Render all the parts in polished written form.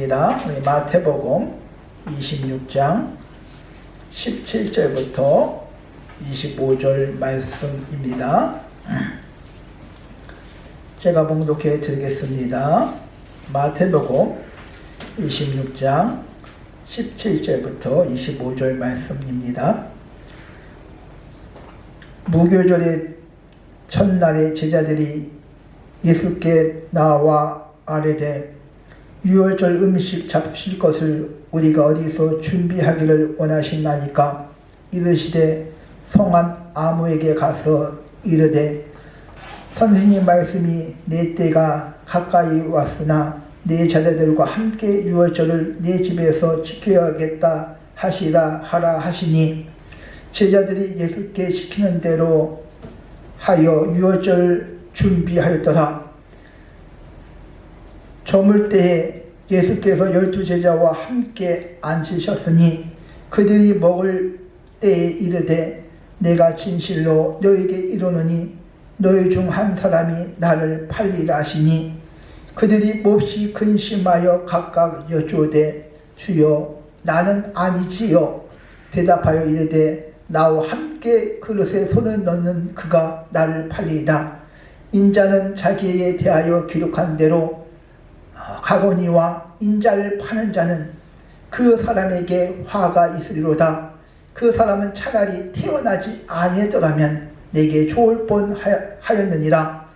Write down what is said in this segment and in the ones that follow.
읽겠습니다. 마태복음 26장 17절부터 25절 말씀입니다. 제가 봉독해 드리겠습니다. 마태복음 26장 17절부터 25절 말씀입니다. 무교절의 첫날에 제자들이 예수께 나와 아뢰되 유월절 음식 잡수실 것을 우리가 어디서 준비하기를 원하시나이까? 이르시되 성한 아무에게 가서 이르되 선생님 말씀이 내 때가 가까이 왔으나 내 제자들과 함께 유월절을 내 집에서 지켜야겠다 하라 하시니 제자들이 예수께 시키는 대로 하여 유월절을 준비하였더라. 저물 때에 예수께서 12제자와 함께 앉으셨으니 그들이 먹을 때에 이르되 내가 진실로 너에게 이르노니 너희 중 한 사람이 나를 팔리라 하시니 그들이 몹시 근심하여 각각 여쭈되 주여 나는 아니지요. 대답하여 이르되 나와 함께 그릇에 손을 넣는 그가 나를 팔리이다. 인자는 자기에게 대하여 기록한 대로 가거니와 인자를 파는 자는 그 사람에게 화가 있으리로다. 그 사람은 차라리 태어나지 아니했더라면 내게 좋을 뻔하였느니라.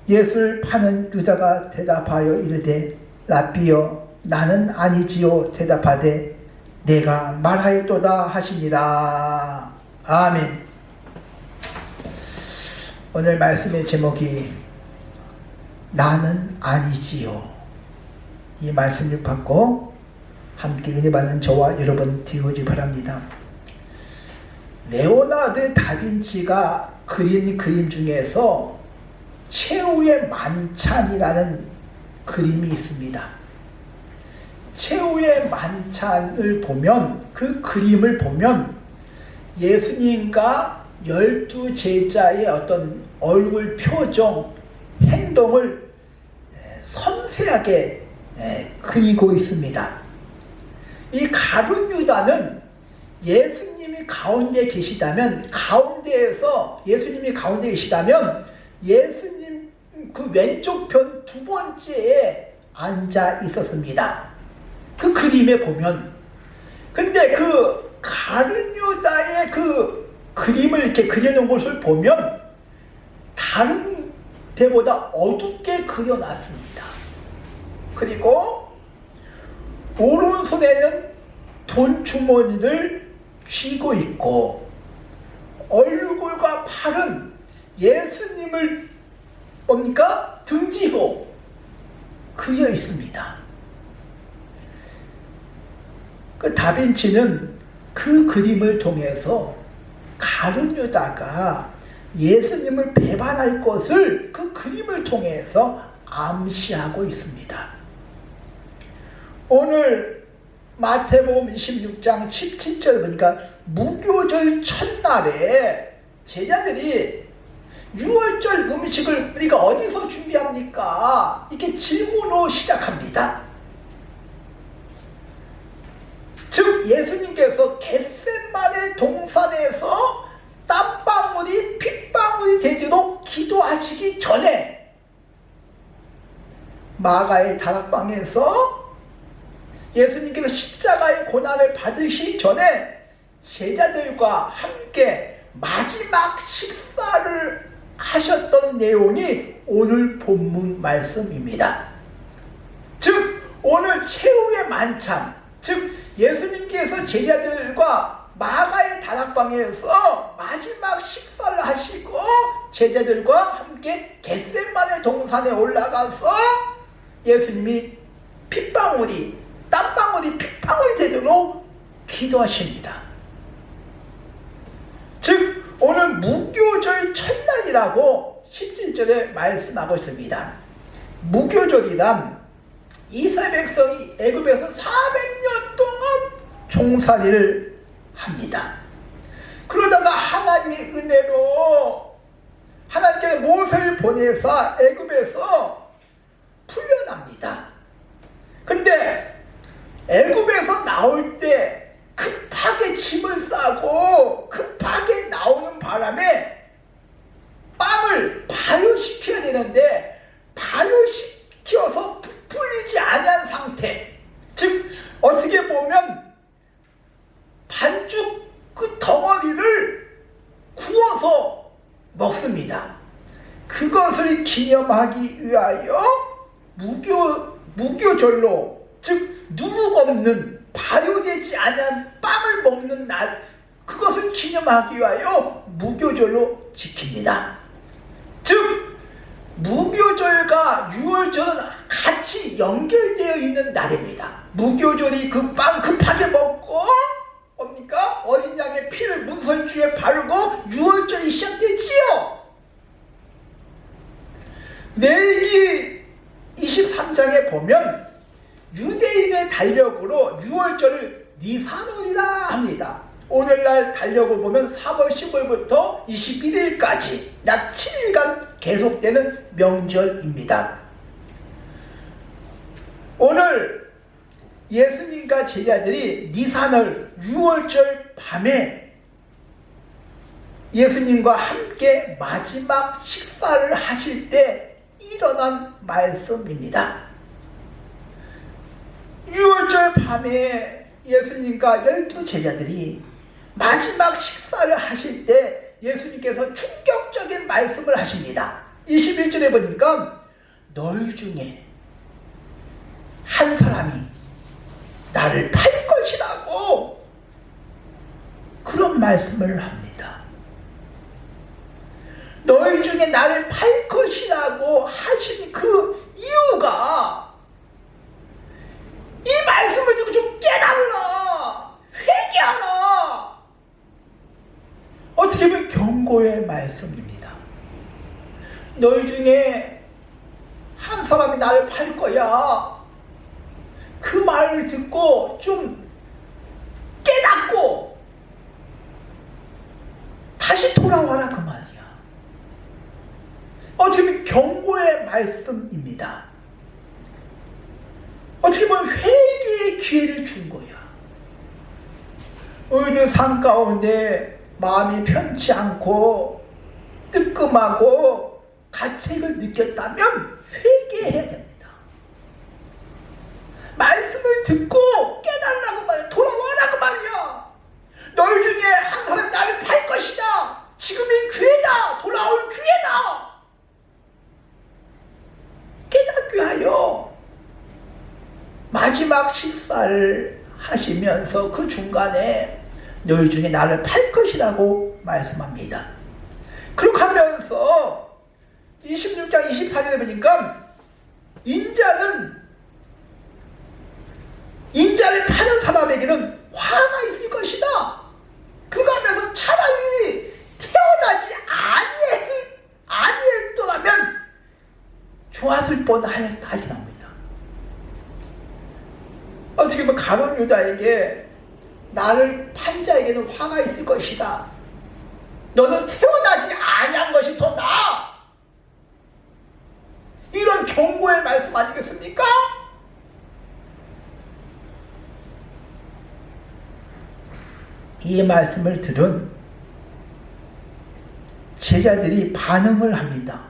예수를 파는 유다가 대답하여 이르되 라삐여 나는 아니지요. 대답하되 내가 말하였도다 하시니라. 아멘. 오늘 말씀의 제목이 나는 아니지요. 이 말씀을 받고 함께 은혜 받는 저와 여러분 되오기 바랍니다. 레오나르도 다빈치가 그린 그림 중에서 최후의 만찬이라는 그림이 있습니다. 최후의 만찬을 보면, 그 그림을 보면 예수님과 12제자의 어떤 얼굴 표정, 행동을 섬세하게 그리고 있습니다. 이 가룟 유다는 예수님이 가운데 계시다면, 예수님이 가운데 계시다면 예수님 그 왼쪽 편 두 번째에 앉아 있었습니다. 그 그림에 보면. 근데 그 가룟 유다의 그 그림을 이렇게 그려놓은 것을 보면 다른 때보다 어둡게 그려놨습니다. 그리고 오른손에는 돈 주머니를 쥐고 있고 얼굴과 팔은 예수님을 등지고 그려 있습니다. 그 다빈치는 그 그림을 통해서 가룟 유다가 예수님을 배반할 것을 그 그림을 통해서 암시하고 있습니다. 오늘 마태복음 26장 17절 보니까 무교절 첫날에 제자들이 유월절 음식을 우리가 어디서 준비합니까? 이렇게 질문으로 시작합니다. 즉 예수님께서 겟세마네 동산에서 땀방울이 핏방울이 되도록 기도하시기 전에 마가의 다락방에서 예수님께서 십자가의 고난을 받으시기 전에 제자들과 함께 마지막 식사를 하셨던 내용이 오늘 본문 말씀입니다. 즉 오늘 최후의 만찬, 즉 예수님께서 제자들과 마가의 다락방에서 마지막 식사를 하시고 제자들과 함께 겟세마네 동산에 올라가서 예수님이 땀방울이 핏방울이 되도록 기도하십니다. 즉 오늘 무교절 첫날이라고 17절에 말씀하고 있습니다. 무교절이란 이스라엘 백성이 애굽에서 400년 동안 종살이를 합니다. 그러다가 하나님의 은혜로 하나님께서 모세를 보내사 애굽에서 풀려납니다. 근데 애굽에서 나올 때 급하게 짐을 싸고 급하게 나오는 바람에 빵을 발효시켜야 되는데 발효시켜서 풀리지 않은 상태, 즉 어떻게 보면 반죽 그 덩어리를 구워서 먹습니다. 그것을 기념하기 위하여 무교절로, 즉 누룩 없는 발효되지 않은 빵을 먹는 날, 그것을 기념하기 위하여 무교절로 지킵니다. 즉 무교절과 유월절은 같이 연결되어 있는 날입니다. 무교절이 그 빵 급하게 먹고 뭡니까? 어린 양의 피를 문설주에 바르고 유월절이 시작되지요. 레위기 23장에 보면 유대인의 달력으로 유월절을 니산월이라 합니다. 오늘날 달력을 보면 3월 15일부터 21일까지 약 7일간 계속되는 명절입니다. 오늘 예수님과 제자들이 니산월 유월절 밤에 예수님과 함께 마지막 식사를 하실 때 일어난 말씀입니다. 유월절 밤에 예수님과 12 제자들이 마지막 식사를 하실 때 예수님께서 충격적인 말씀을 하십니다. 21절에 보니까 너희 중에 한 사람이 나를 팔 것이라고 그런 말씀을 합니다. 너희 중에 나를 팔 것이라고 하신 그 이유가, 이 말씀을 듣고 좀 깨달으라, 회개하라, 어떻게 보면 경고의 말씀입니다. 너희 중에 한 사람이 나를 팔 거야. 그 말을 듣고 좀 깨닫고 다시 돌아와라, 그 말이야. 어떻게 보면 경고의 말씀입니다. 어떻게 보면 회개의 기회를 준 거야. 우리들 삶 가운데 마음이 편치 않고 뜨끔하고 가책을 느꼈다면 회개해야 됩니다. 말씀을 듣고 깨달으라고 말이야. 돌아와라고 말이야. 너희 중에 한 사람이 나를 팔 것이다. 지금이 기회다. 돌아올 기회다. 깨닫게 하여 마지막 식사를 하시면서 그 중간에 너희 중에 나를 팔 것이라고 말씀합니다. 그렇게 하면서 26장 24절에 보니까 인자를 파는 사람에게는 화가 있을 것이다. 그거 하면서 차라리 태어나지 아니했더라면 좋았을 뻔하였다, 이렇게 나옵니다. 어떻게 보면 가룟 유다에게 나를 판 자에게는 화가 있을 것이다. 너는 태어나지 아니한 것이 더 나아. 이런 경고의 말씀 아니겠습니까? 이 말씀을 들은 제자들이 반응을 합니다.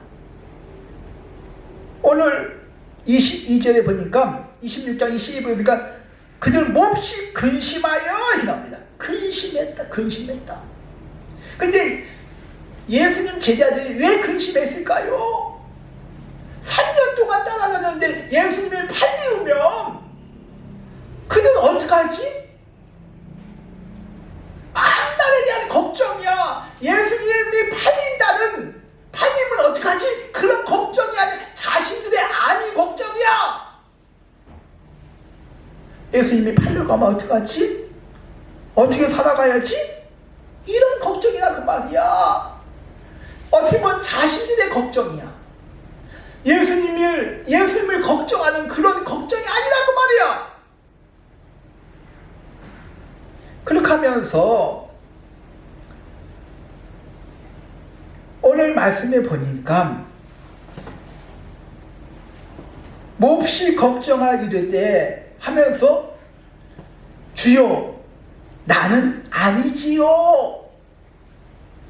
오늘 22절에 보니까 26장 22절에 보니까 그들 몹시 근심하여 이렇게 나옵니다. 근심했다. 근데 예수님 제자들이 왜 근심했을까요? 3년 동안 따라다녔는데 예수님을 팔리우면 그들은 어떡하지? 앞날에 대한 걱정이야. 예수님이 팔리면 어떡하지? 그런 걱정이 아니라 자신들의 안위 걱정이야. 예수님이 팔려가면 어떡하지? 어떻게 살아가야지? 이런 걱정이라 그 말이야. 어떻게 보면 자신들의 걱정이야. 예수님을 걱정하는 그런 걱정이 아니라고 말이야. 그렇게 하면서 오늘 말씀에 보니까 몹시 걱정하 이르되 하면서 주여 나는 아니지요.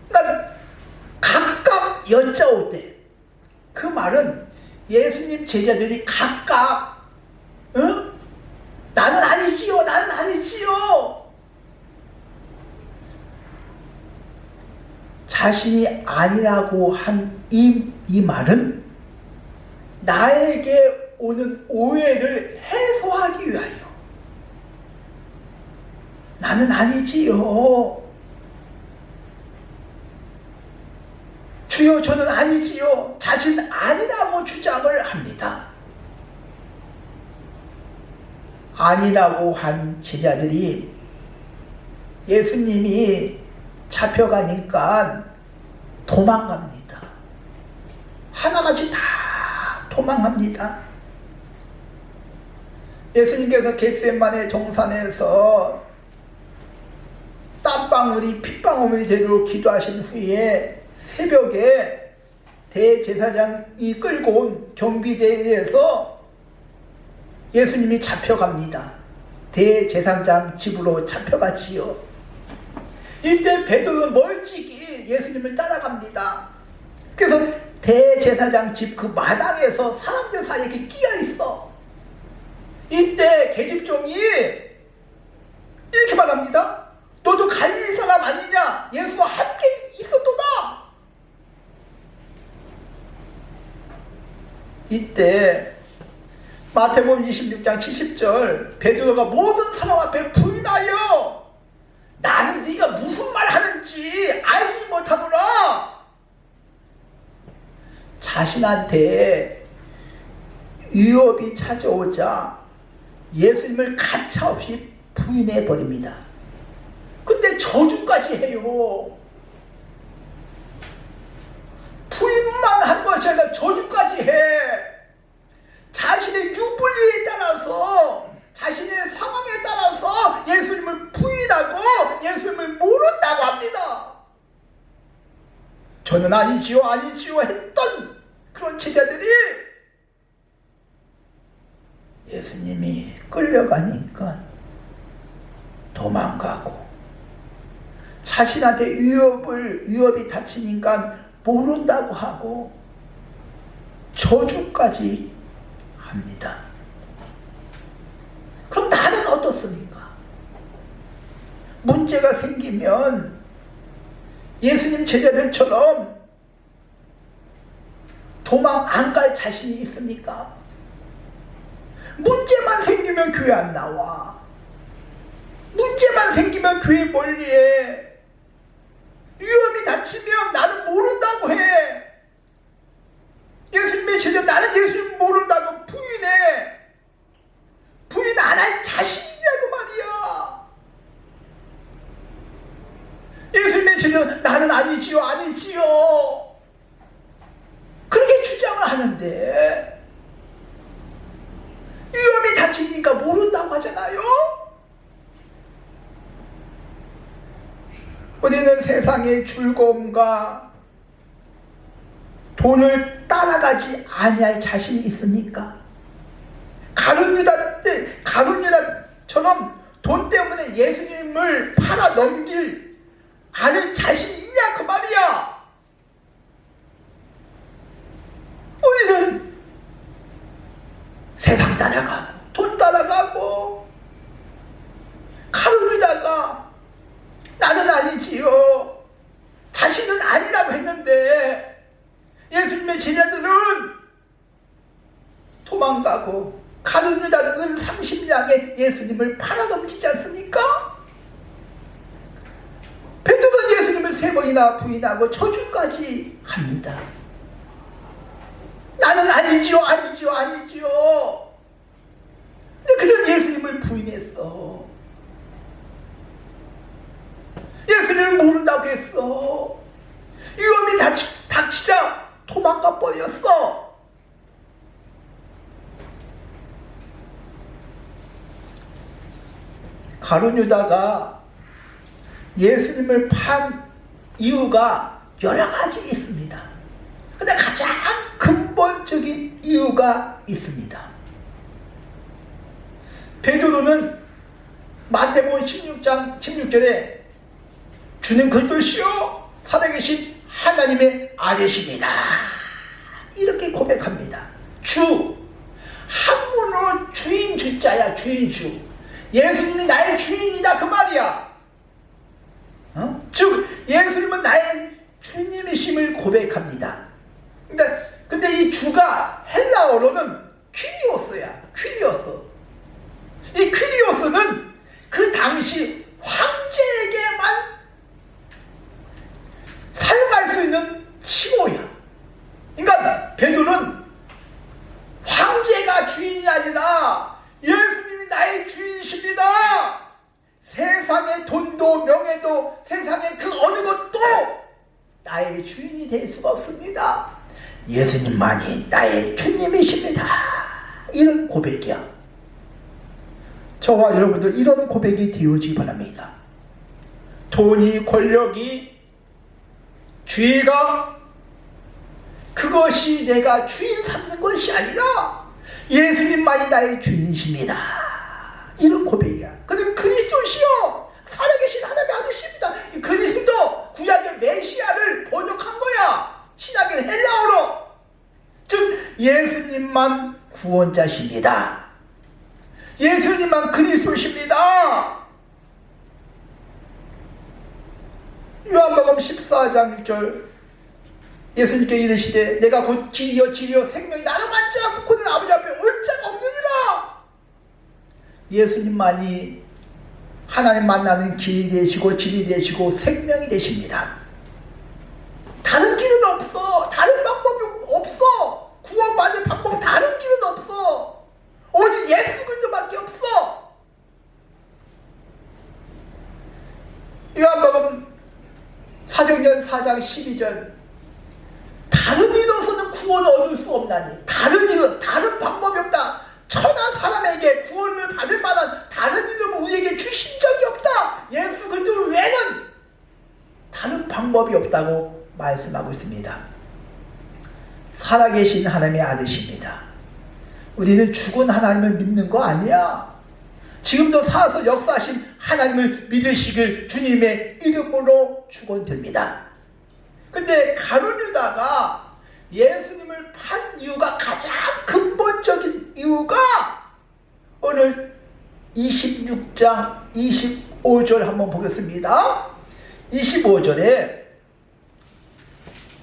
그러니까 각각 여짜올 때 그 말은 예수님 제자들이 각각 나는 아니지요, 나는 아니지요. 자신이 아니라고 한 이 말은 나에게 오는 오해를 해소하기 위하여 나는 아니지요. 주여 저는 아니지요. 자신 아니라고 주장을 합니다. 아니라고 한 제자들이 예수님이 잡혀가니까 도망갑니다. 하나같이 다 도망갑니다. 예수님께서 겟세마네 동산에서 땀방울이 핏방울이 되도록 기도하신 후에 새벽에 대제사장이 끌고 온 경비대에 의해서 예수님이 잡혀갑니다. 대제사장 집으로 잡혀갔지요. 이때 베드로는 멀찍이 예수님을 따라갑니다. 그래서 대제사장 집 그 마당에서 사람들 사이에 이렇게 끼어 있어. 이때 계집종이 이렇게 말합니다. 너도 갈릴리 사람 아니냐? 예수와 함께 있었도다. 이때 마태복음 26장 70절 베드로가 모든 사람 앞에 부인하여 나는 네가 무슨 말 하는지 알지 못하노라. 자신한테 위협이 찾아오자 예수님을 가차없이 부인해 버립니다. 근데 저주까지 해요. 부인만 하는 것이 아니라 저주까지 해. 자신의 유불리에 따라서 자신의 상황에 따라서 예수님을 부인하고 예수님을 모른다고 합니다. 저는 아니지요 아니지요 했던 그런 제자들이 예수님이 끌려가니까 도망가고 자신한테 위협이 닥치니까 모른다고 하고 저주까지 합니다. 그럼 나는 어떻습니까? 문제가 생기면 예수님 제자들처럼 도망 안 갈 자신이 있습니까? 문제만 생기면 교회 안 나와. 문제만 생기면 교회 멀리해. 위험이 닥치면 나는 모른다고 해. 예수님의 제자 나는 예수님 모른다고 부인해. 부인 안 할 자신이냐고 말이야. 예수님의 제자 나는 아니지요 아니지요 그렇게 주장을 하는데 위험이 닥치니까 모른다고 하잖아요. 우리는 세상의 즐거움과 돈을 따라가지 아니할 자신이 있습니까? 가룟유다처럼 돈 때문에 예수님을 팔아 넘길 않을 자신이 있냐 그 말이야. 우리는 세상 따라가고 돈 따라가고 가룟유다가 나는 아니지요 자신은 아니라고 했는데 예수님의 제자들은 도망가고 가룟유다는 은 30냥에 예수님을 팔아넘기지 않습니까? 베드로는 예수님을 3번이나 부인하고 저주까지 합니다. 나는 아니지요 아니지요 아니지요. 근데 그는 예수님을 부인했어. 예수님을 모른다고 했어. 위험이 닥치자 도망가 버렸어. 가룟유다가 예수님을 판 이유가 여러 가지 있습니다. 근데 가장 근본적인 이유가 있습니다. 베드로는 마태복음 16장 16절에 주는 그리스도시요 살아계신 하나님의 아들이십니다. 이렇게 고백합니다. 주, 한문으로 주인 주자야. 주인 주. 예수님이 나의 주인이다 그 말이야. 즉 예수님은 나의 주님이심을 고백합니다. 근데 이 주가 헬라어로는 퀴리오스야. 퀴리오스. 이 퀴리오스는 그 당시 황제에게만 사용할 수 있는 칭호야. 그러니까 베드로는 황제가 주인이 아니라 예수님이 나의 주인이십니다. 세상의 돈도 명예도 세상의 그 어느 것도 나의 주인이 될 수가 없습니다. 예수님만이 나의 주님이십니다. 이런 고백이야. 저와 여러분들 이런 고백이 되어지기 바랍니다. 돈이, 권력이, 지위가 그것이 내가 주인 삼는 것이 아니라 예수님만이 나의 주인이십니다. 이런 고백이야. 그는 그리스도시요 살아계신 하나님의 아들이십니다. 그리스도 구약의 메시아를 번역한 거야. 신약의 헬라어로. 즉 예수님만 구원자십니다. 예수님만 그리스도십니다. 요한복음 14장 6절 예수님께 이르시되 내가 곧 길이요 진리요 생명이 나를 만지 않고는 아버지 앞에 올 자가 없느니라. 예수님만이 하나님 만나는 길이 되시고 진리 되시고 생명이 되십니다. 다른 길은 없어. 다른 방법이 없어. 구원받을 방법 다른 길은 없어. 오직 예수 그리스도밖에 없어. 요한복음 사도행전 4장 12절 다른 이로서는 구원을 얻을 수 없나니 다른 방법이 없다. 천하 사람에게 구원을 받을 만한 다른 이름을 우리에게 주신 적이 없다. 예수 그리스도 외에는 다른 방법이 없다고 말씀하고 있습니다. 살아계신 하나님의 아들이십니다. 우리는 죽은 하나님을 믿는 거 아니야. 지금도 살아서 역사하신 하나님을 믿으시길 주님의 이름으로 축원드립니다. 근데 가룟 유다가 예수님을 판 이유가 가장 근본적인 이유가 오늘 26장 25절 한번 보겠습니다. 25절에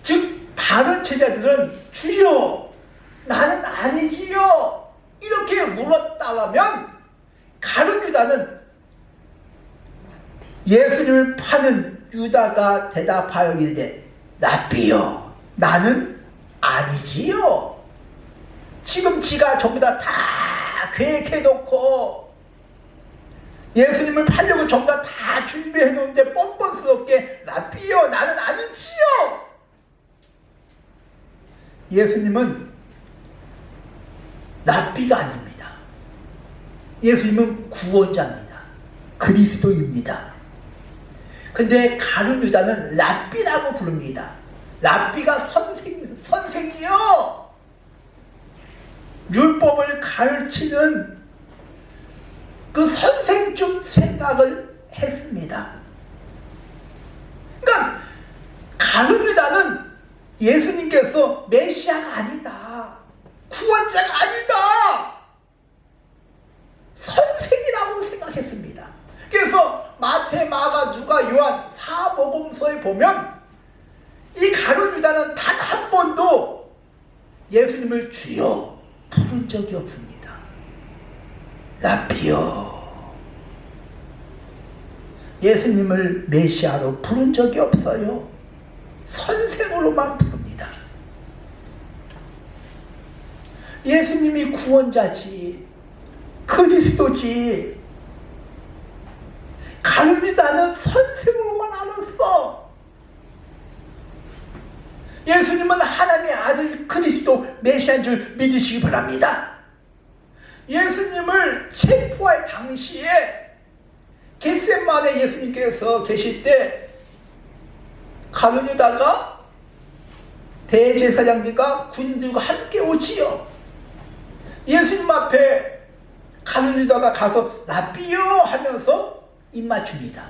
즉 다른 제자들은 주여 나는 아니지요 이렇게 물었다면 가룟 유다는 예수님을 파는 유다가 대답하여 이르되 랍비요 나는 아니지요. 지금 지가 전부 다 계획해놓고 예수님을 팔려고 전부 다 준비해놓는데 뻔뻔스럽게 랍비요 나는 아니지요. 예수님은 랍비가 아닙니다. 예수님은 구원자입니다. 그리스도입니다. 근데 가룟 유다는 랍비라고 부릅니다. 랍비가 선생이요. 율법을 가르치는 그 선생쯤 생각을 했습니다. 그러니까 가룟 유다는 예수님께서 메시아가 아니다. 구원자가 아니다. 선생이라고 생각했습니다. 그래서 마태, 마가, 누가, 요한 사복음서에 보면 이 가룟 유다는 단 한 번도 예수님을 주여 부른 적이 없습니다. 랍비요 예수님을 메시아로 부른 적이 없어요. 선생으로만 부릅니다. 예수님이 구원자지 그리스도지 가룟 유다는 선생으로만 알았어. 예수님은 하나님의 아들 그리스도 메시아인 줄 믿으시기 바랍니다. 예수님을 체포할 당시에 겟세마네 예수님께서 계실 때 가룟 유다가 대제사장들과 군인들과 함께 오지요. 예수님 앞에 가룟 유다가 가서 라삐여 하면서 입맞춥니다.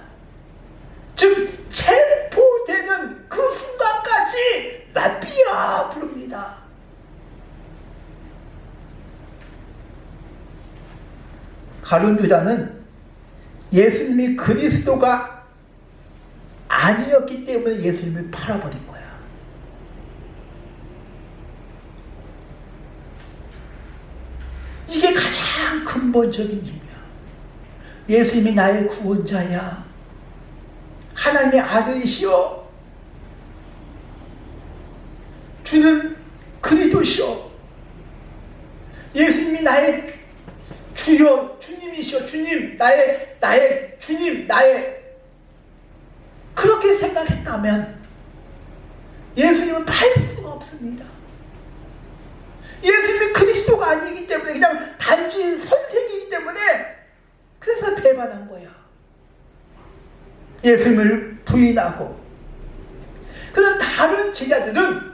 즉 체포되는 그 순간까지 라삐여 부릅니다. 가룟 유다는 예수님이 그리스도가 아니었기 때문에 예수님을 팔아버린 거야. 이게 가장 근본적인 이유야. 예수님이 나의 구원자야. 하나님의 아들이시여. 주는 그리스도시여. 예수님이 나의 주여, 주님이시여. 주님, 나의 주님, 그렇게 생각했다면 예수님은 팔 수가 없습니다. 예수님이 그리스도가 아니기 때문에 그냥 단지 선생이기 때문에 그래서 배반한 거야. 예수님을 부인하고. 그런 다른 제자들은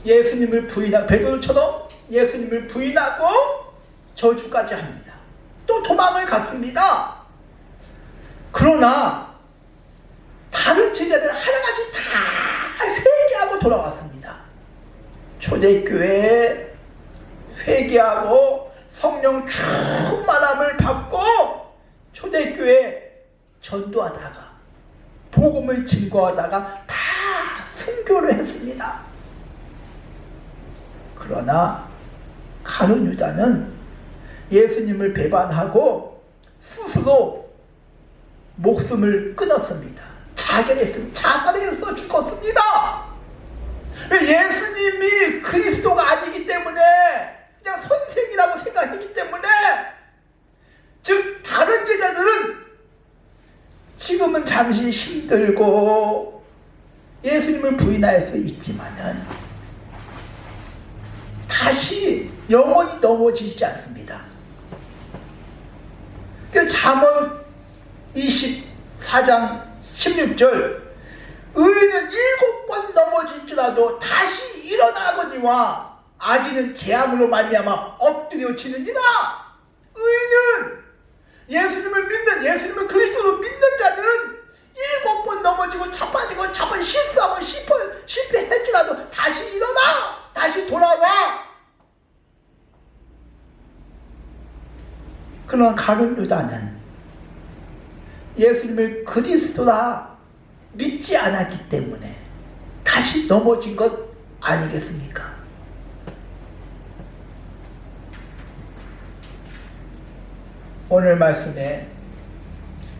예수님을 부인하고 베드로처럼 예수님을 부인하고 저주까지 합니다. 또 도망을 갔습니다. 그러나 다른 제자들은 하나같이 다 회개하고 돌아왔습니다. 초대교회에 회개하고 성령 충만함을 받고 초대교회에 전도하다가 복음을 증거하다가 다 순교를 했습니다. 그러나 가룟 유다는 예수님을 배반하고 스스로 목숨을 끊었습니다. 자결했습니다. 자살해서 죽었습니다. 예수님이 그리스도가 아니기 때문에 그냥 선생이라고 생각했기 때문에 즉 다른 제자들은 지금은 잠시 힘들고 예수님을 부인할 수 있지만은 다시 영원히 넘어지지 않습니다. 잠언 24장 16절 의인은 7번 넘어질지라도 다시 일어나거니와 악인은 재앙으로 말미암아 엎드려지느니라. 의인은 예수님을 믿는 예수님을 그리스도로 믿는 자들은 7번 넘어지고 자빠지고 실수하고 실패했지라도 다시 일어나, 다시 돌아와. 그러나 가룟 유다는 예수님을 그리스도라 믿지 않았기 때문에 다시 넘어진 것 아니겠습니까? 오늘 말씀에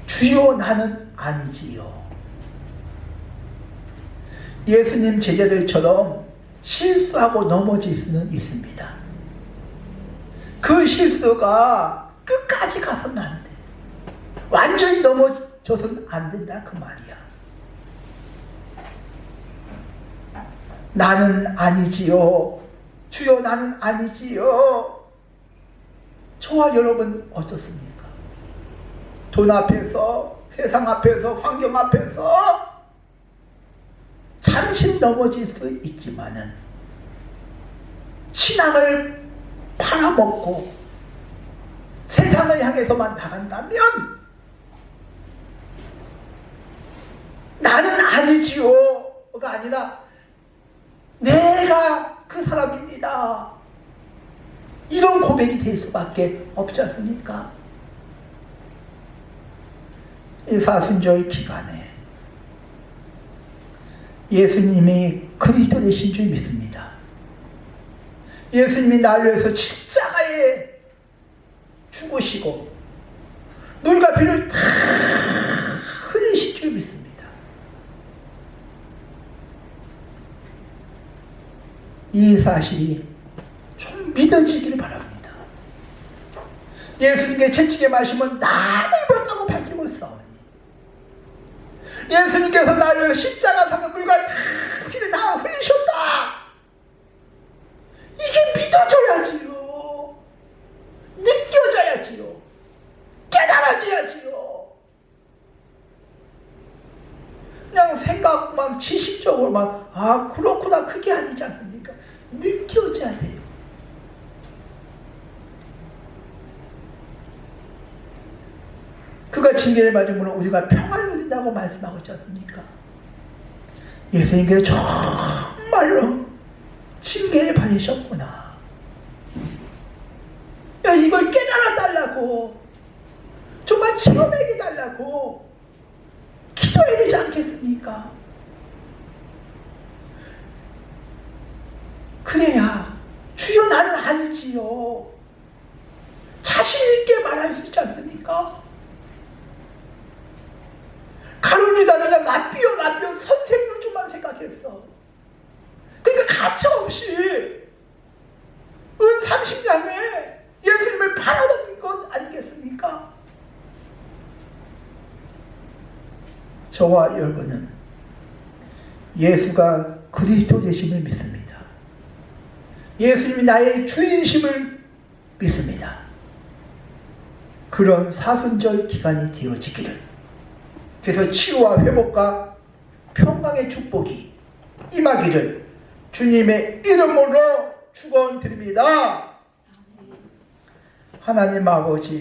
주여 나는 아니지요. 예수님 제자들처럼 실수하고 넘어질 수는 있습니다. 그 실수가 끝까지 가서는 안 돼. 완전히 넘어져서는 안 된다 그 말이야. 나는 아니지요. 주여 나는 아니지요. 저와 여러분 어떻습니까? 돈 앞에서, 세상 앞에서, 환경 앞에서 잠시 넘어질 수 있지만은 신앙을 팔아먹고 세상을 향해서만 나간다면 나는 아니지요가 아니라 내가 그 사람입니다. 이런 고백이 될 수밖에 없지 않습니까? 이 사순절 기간에 예수님이 그리스도 되신 줄 믿습니다. 예수님이 나를 위해서 십자가에 죽으시고 물과 피를 다 흘리실 줄 믿습니다. 이 사실이 좀 믿어지기를 바랍니다. 예수님께 채찍의 말씀은 남을 못하고 밝히고 있사오니 예수님께서 나를 십자가상의 물과 피를 다 흘리셨다. 이게 믿어져야지요. 느껴져야지요. 깨달아져야지요. 그냥 생각만 지식적으로만 아 그렇구나 그게 아니지 않습니까? 느껴져야 돼요. 그가 징계를 받으면 우리가 평안을 누린다고 말씀하고 있지 않습니까? 예수님께서 정말로 징계를 받으셨구나. 야, 이걸 깨달아 달라고, 정말 체험하게 달라고 기도해야 되지 않겠습니까? 그래야 주여 나는 아니지요 자신 있게 말할 수 있지 않습니까? 가룟유다는 그냥 납비요 선생님 줄만 생각했어. 그러니까 가차없이 은 30냥에 예수님을 팔아넘긴 것 아니겠습니까? 저와 여러분은 예수가 그리스도 되심을 믿습니다. 예수님이 나의 주인심을 믿습니다. 그런 사순절 기간이 되어지기를, 그래서 치유와 회복과 평강의 축복이 임하기를 주님의 이름으로 축원드립니다. 하나님 아버지,